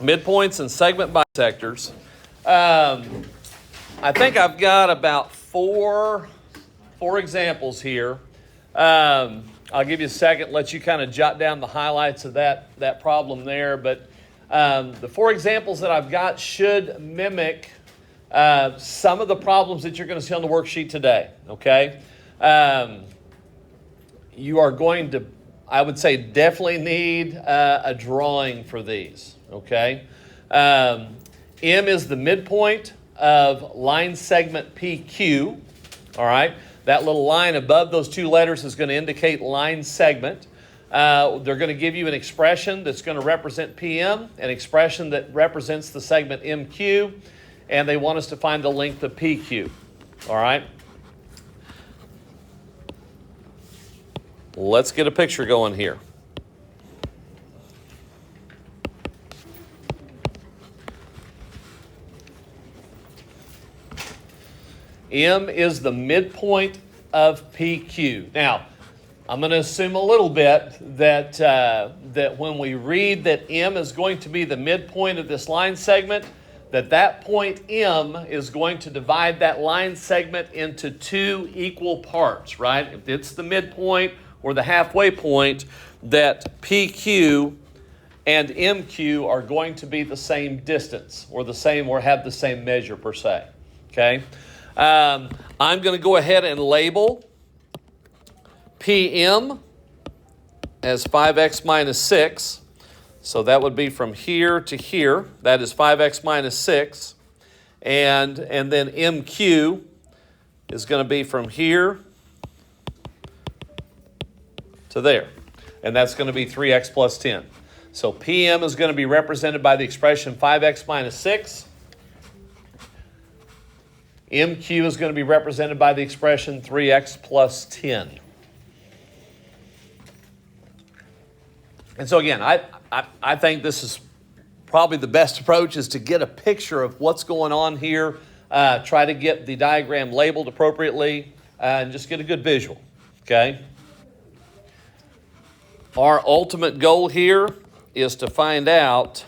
midpoints and segment bisectors. I think I've got about four examples here. I'll give you a second, let you kind of jot down the highlights of that problem there. But the four examples that I've got should mimic some of the problems that you're going to see on the worksheet today, okay? You are going to, I would say, definitely need a drawing for these, okay? M is the midpoint of line segment PQ, all right? That little line above those two letters is going to indicate line segment. They're going to give you an expression that's going to represent PM, an expression that represents the segment MQ, and they want us to find the length of PQ, all right? Let's get a picture going here. M is the midpoint of PQ. Now, I'm going to assume a little bit that when we read that M is going to be the midpoint of this line segment, that point M is going to divide that line segment into two equal parts, right? If it's the midpoint or the halfway point, that PQ and MQ are going to be the same distance or have the same measure per se, okay? I'm going to go ahead and label PM as 5x minus 6. So that would be from here to here. That is 5x minus 6. And then MQ is going to be from here to there. And that's going to be 3x plus 10. So PM is going to be represented by the expression 5x minus 6. MQ is going to be represented by the expression 3x plus 10. And so again, I think this is probably the best approach is to get a picture of what's going on here, try to get the diagram labeled appropriately, and just get a good visual, okay? Our ultimate goal here is to find out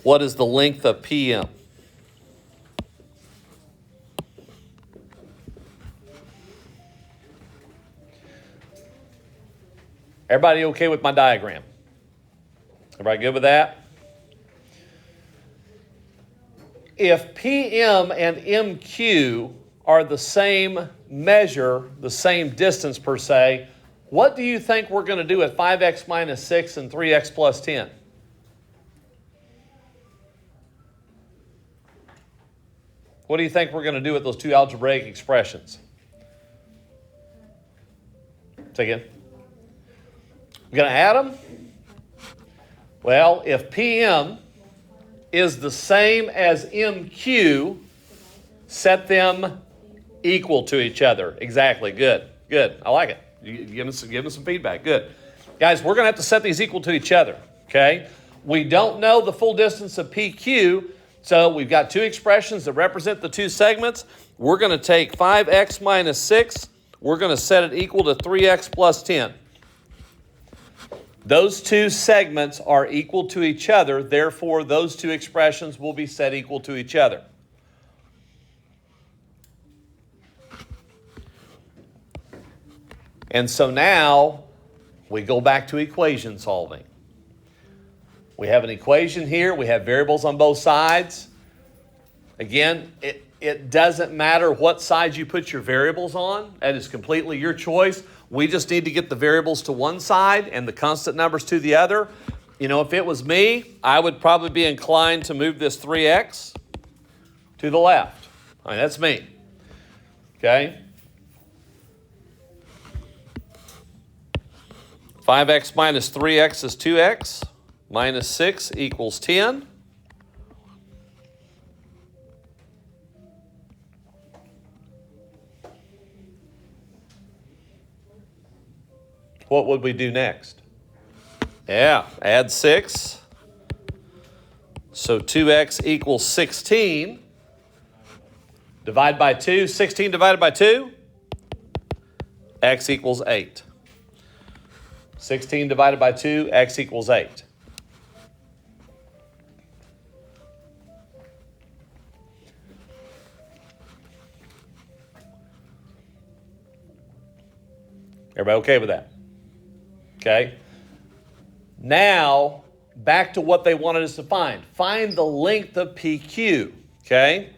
what is the length of PM. Everybody okay with my diagram? Everybody good with that? If PM and MQ are the same measure, the same distance per se, what do you think we're going to do at 5x minus 6 and 3x plus 10? What do you think we're going to do with those two algebraic expressions? Say again. We're going to add them? Well, if PM is the same as MQ, set them equal to each other. Exactly. Good. Good. I like it. You give them some feedback. Good. Guys, we're going to have to set these equal to each other. Okay? We don't know the full distance of PQ, so we've got two expressions that represent the two segments. We're going to take 5x minus 6. We're going to set it equal to 3x plus 10. Those two segments are equal to each other. Therefore, those two expressions will be set equal to each other. And so now we go back to equation solving. We have an equation here. We have variables on both sides. Again, it doesn't matter what side you put your variables on. That is completely your choice. We just need to get the variables to one side and the constant numbers to the other. You know, if it was me, I would probably be inclined to move this 3x to the left. All right, that's me. Okay? 5x minus 3x is 2x. Minus 6 equals 10. What would we do next? Yeah, add 6. So 2x equals 16. Divide by 2. 16 divided by 2. X equals 8. 16 divided by 2, x equals 8. Everybody okay with that? Okay. Now, back to what they wanted us to find. Find the length of PQ, okay?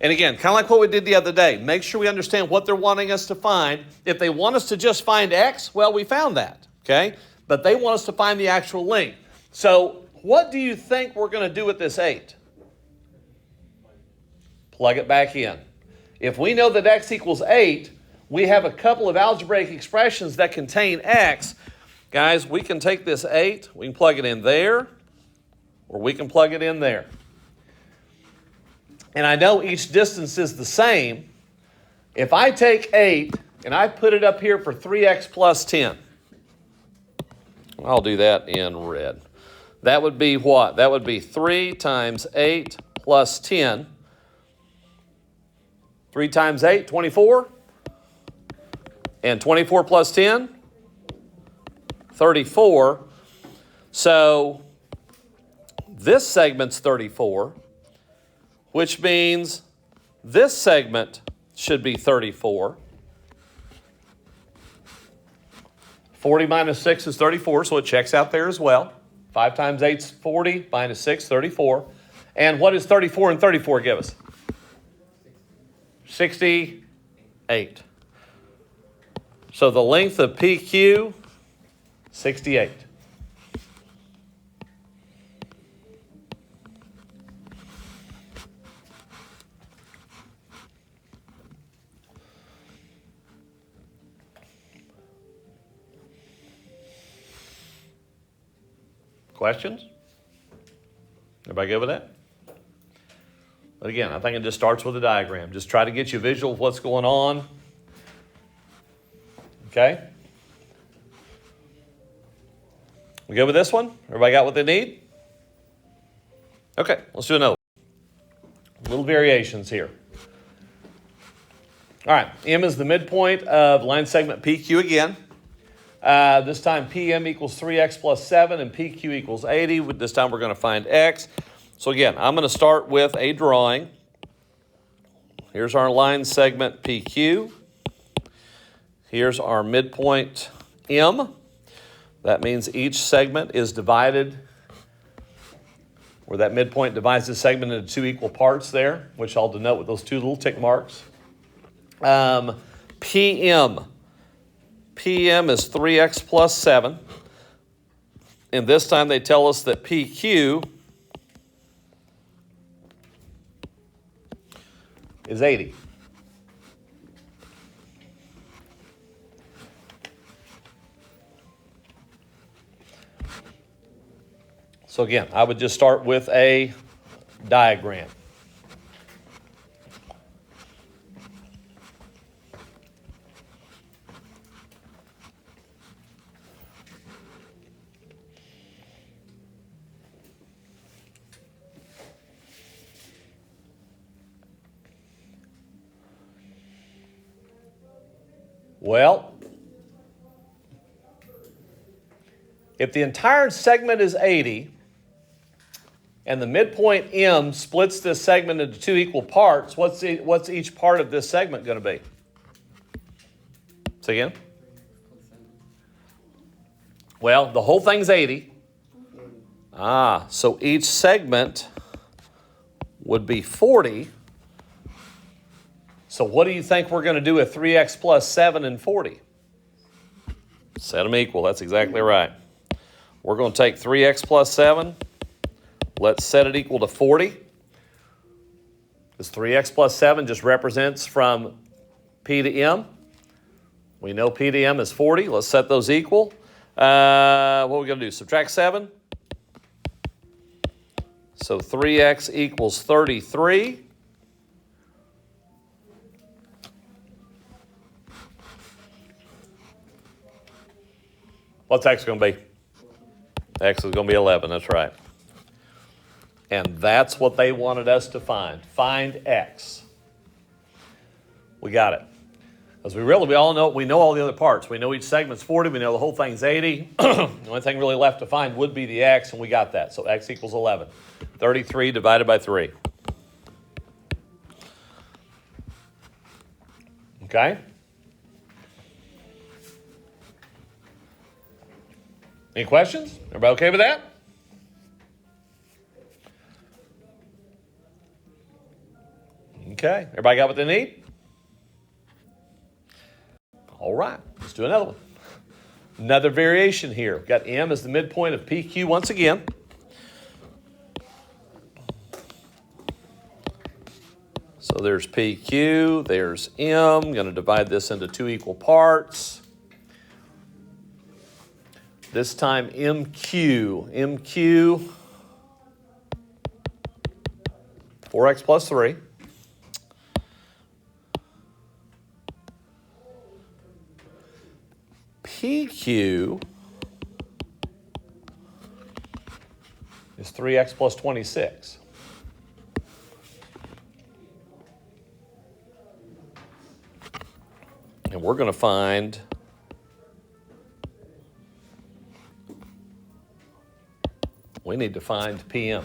And again, kind of like what we did the other day, make sure we understand what they're wanting us to find. If they want us to just find x, well, we found that, okay? But they want us to find the actual length. So what do you think we're going to do with this 8? Plug it back in. If we know that x equals 8, we have a couple of algebraic expressions that contain x. Guys, we can take this 8, we can plug it in there, or we can plug it in there. And I know each distance is the same. If I take 8 and I put it up here for 3x plus 10, I'll do that in red. That would be what? That would be 3 times 8 plus 10. 3 times 8, 24. And 24 plus 10, 34. So this segment's 34, which means this segment should be 34. 40 minus 6 is 34, so it checks out there as well. 5 times 8 is 40, minus 6, 34. And what does 34 and 34 give us? 68. So the length of PQ, 68. Questions? Everybody good with that? But again, I think it just starts with a diagram. Just try to get you a visual of what's going on. Okay? We good with this one? Everybody got what they need? Okay, let's do another one. Little variations here. All right, M is the midpoint of line segment PQ again. This time PM equals 3x plus 7 and PQ equals 80. This time we're going to find x. So again, I'm going to start with a drawing. Here's our line segment PQ. Here's our midpoint M. That means each segment is divided, where that midpoint divides the segment into 2 equal parts there, which I'll denote with those 2 little tick marks. PM. PM is 3x plus 7. And this time they tell us that PQ is 80. So again, I would just start with a diagram. Well, if the entire segment is 80, and the midpoint M splits this segment into 2 equal parts, what's each part of this segment going to be? Say again? Well, the whole thing's 80. So each segment would be 40. So what do you think we're going to do with 3x plus 7 and 40? Set them equal. That's exactly right. We're going to take 3x plus 7. Let's set it equal to 40. This 3x plus 7 just represents from P to M. We know P to M is 40. Let's set those equal. What are we going to do? Subtract 7. So 3x equals 33. What's x going to be? X is going to be 11. That's right. And that's what they wanted us to find. Find x. We got it. Because we all know, we know all the other parts. We know each segment's 40, we know the whole thing's 80. The only thing really left to find would be the x, and we got that. So x equals 11. 33 divided by 3. Okay? Any questions? Everybody okay with that? Okay. Everybody got what they need? All right. Let's do another one. Another variation here. We've got M as the midpoint of PQ once again. So there's PQ, there's M. I'm going to divide this into 2 equal parts. This time MQ, 4x plus 3. PQ is 3x plus 26. And we're going to find we need to find PM.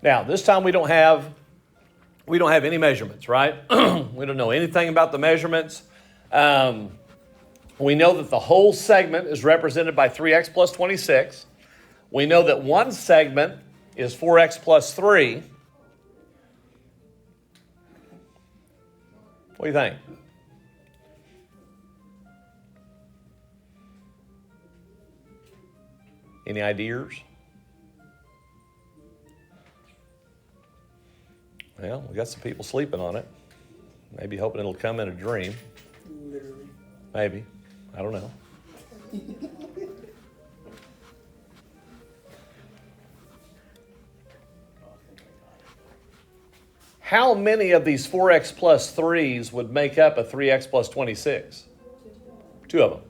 Now, this time we don't have any measurements, right? We don't know anything about the measurements. We know that the whole segment is represented by 3x plus 26. We know that one segment is 4x plus 3. What do you think? Any ideas? Well, we got some people sleeping on it. Maybe hoping it'll come in a dream. Literally. Maybe. I don't know. How many of these 4x plus 3s would make up a 3x plus 26? 2 of them.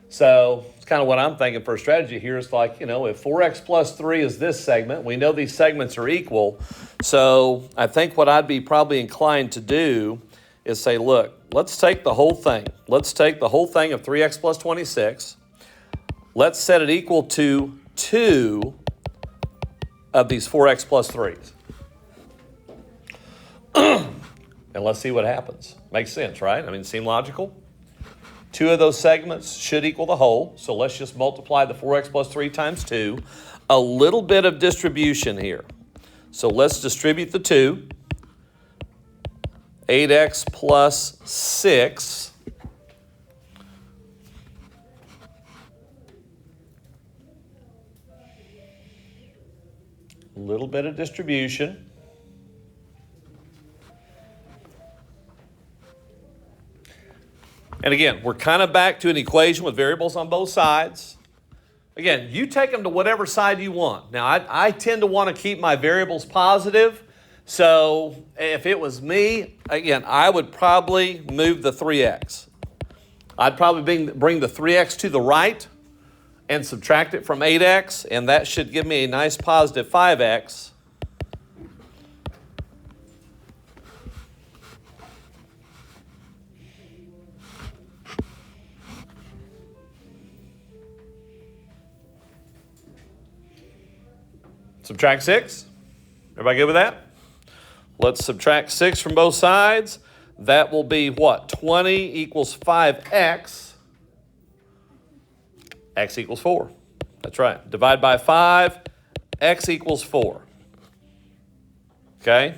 So it's kind of what I'm thinking for a strategy here is like, if 4x plus 3 is this segment, we know these segments are equal. So I think what I'd be probably inclined to do is say, look, let's take the whole thing. Let's take the whole thing of 3x plus 26. Let's set it equal to 2 of these 4x plus 3s. And let's see what happens. Makes sense, right? I mean, seem logical? 2 of those segments should equal the whole. So let's just multiply the 4x plus 3 times 2. A little bit of distribution here. So let's distribute the 2. 8x plus 6. A little bit of distribution. And again, we're kind of back to an equation with variables on both sides. Again, you take them to whatever side you want. Now, I tend to want to keep my variables positive. So if it was me, again, I would probably move the 3x. I'd probably bring the 3x to the right and subtract it from 8x, and that should give me a nice positive 5x. Subtract 6. Everybody good with that? Let's subtract 6 from both sides. That will be what? 20 equals 5x. X equals 4. That's right. Divide by 5. X equals 4. Okay?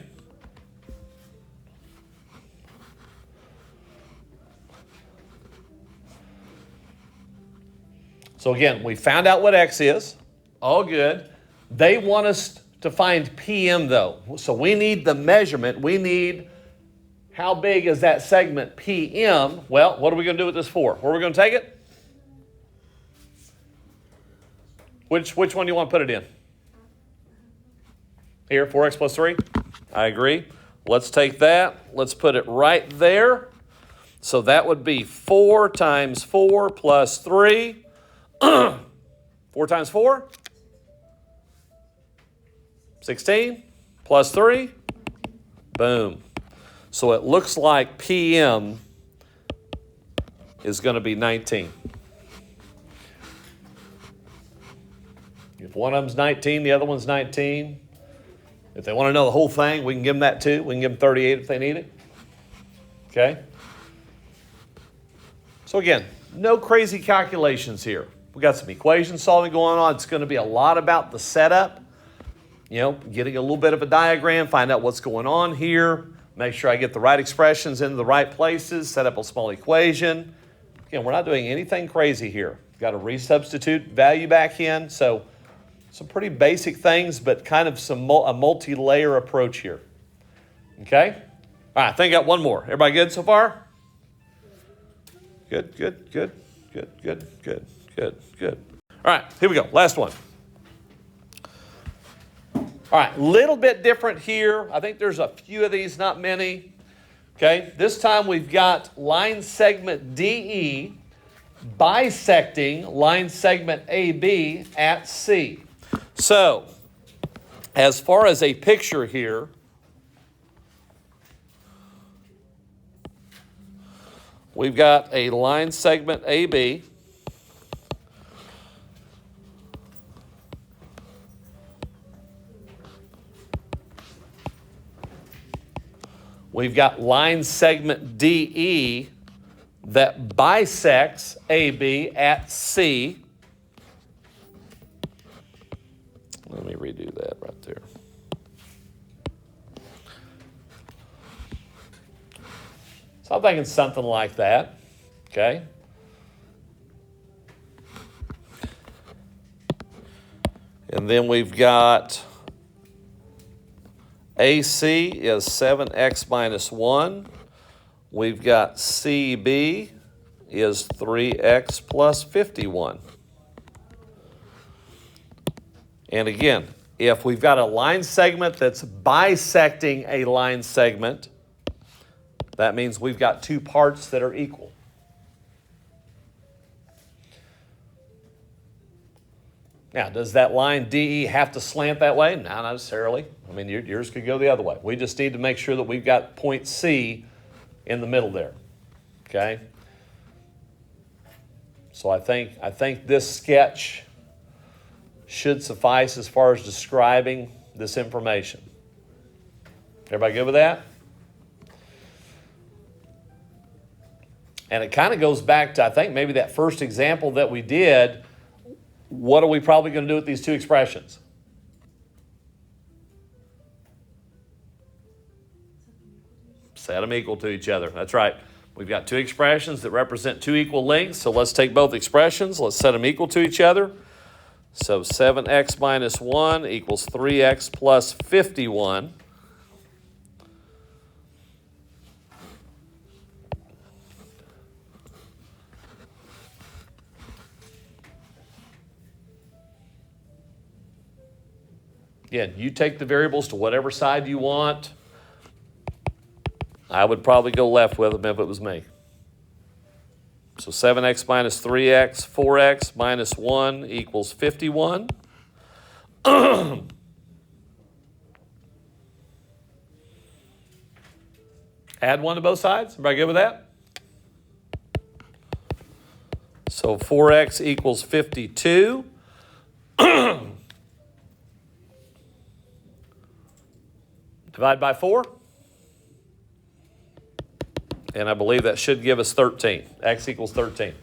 So again, we found out what X is. All good. They want us to find PM though. So we need the measurement. We need how big is that segment PM. Well, what are we going to do with this 4? Where are we going to take it? Which one do you want to put it in? Here, 4x plus 3. I agree. Let's take that. Let's put it right there. So that would be 4 times 4 plus 3. 4 times 4? 16 plus 3. Boom. So it looks like PM is going to be 19. If one of them's 19, the other one's 19. If they want to know the whole thing, we can give them that too. We can give them 38 if they need it. Okay? So again, no crazy calculations here. We got some equation solving going on. It's going to be a lot about the setup. You know, getting a little bit of a diagram, find out what's going on here, make sure I get the right expressions into the right places, set up a small equation. Again, we're not doing anything crazy here. Got to resubstitute value back in. So some pretty basic things, but kind of a multi-layer approach here. Okay? All right, I think I got one more. Everybody good so far? Good. All right, here we go. Last one. All right, little bit different here. I think there's a few of these, not many. Okay, this time we've got line segment DE bisecting line segment AB at C. So, as far as a picture here, we've got a line segment AB. We've got line segment DE that bisects AB at C. Let me redo that right there. So I'm thinking something like that, okay? And then we've got AC is 7x minus 1. We've got CB is 3x plus 51. And again, if we've got a line segment that's bisecting a line segment, that means we've got two parts that are equal. Now, does that line DE have to slant that way? No, not necessarily. I mean, yours could go the other way. We just need to make sure that we've got point C in the middle there, okay? So I think this sketch should suffice as far as describing this information. Everybody good with that? And it kind of goes back to, I think, maybe that first example that we did. What are we probably going to do with these two expressions? Set them equal to each other. That's right. We've got two expressions that represent two equal lengths. So let's take both expressions. Let's set them equal to each other. So 7x minus 1 equals 3x plus 51. Again, you take the variables to whatever side you want. I would probably go left with them if it was me. So 7x minus 3x, 4x minus 1 equals 51. Add 1 to both sides. Everybody good with that? So 4x equals 52. Divide by 4. And I believe that should give us 13. X equals 13.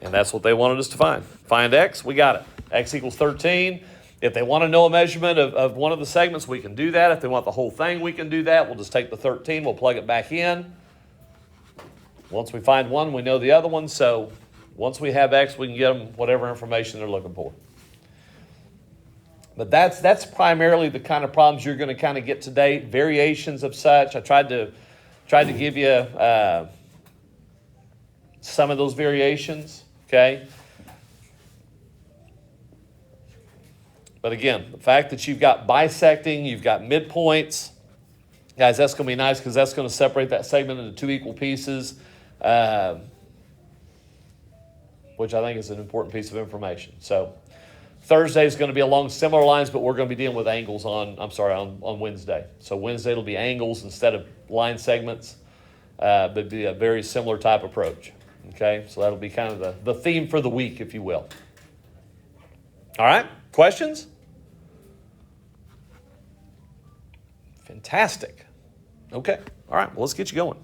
And that's what they wanted us to find. Find X, we got it. X equals 13. If they want to know a measurement of one of the segments, we can do that. If they want the whole thing, we can do that. We'll just take the 13, we'll plug it back in. Once we find one, we know the other one. So once we have X, we can get them whatever information they're looking for. But that's primarily the kind of problems you're going to kind of get today, variations of such. I tried to give you some of those variations, okay? But again, the fact that you've got bisecting, you've got midpoints, guys, that's going to be nice because that's going to separate that segment into two equal pieces, which I think is an important piece of information. So Thursday is going to be along similar lines, but we're going to be dealing with angles on Wednesday. So Wednesday it'll be angles instead of line segments, but it'll be a very similar type approach. Okay, so that'll be kind of the theme for the week, if you will. All right, questions? Fantastic. Okay, all right, well, let's get you going.